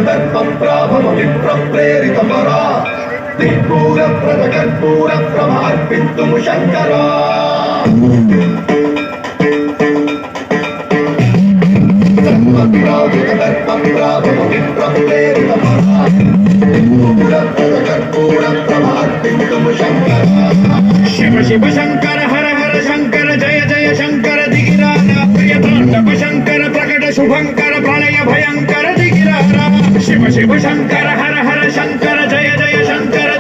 दर्पप्राभव विप्रप्रेरितपरा कर्पूरप्रभार्पितुं शङ्करा दर्पप्राभव विप्रप्रेरितपरा कर्पूरप्रभार्पितुं शङ्करा शिव शिव शङ्कर हर हर शङ्कर जय जय शङ्कर दिगिराजा प्रियताण्डव शङ्कर प्रकट शुभङ्कर प्रलय भयङ्कर दिगिराजा शिव शिव शङ्कर हर हर शङ्कर जय जय शङ्कर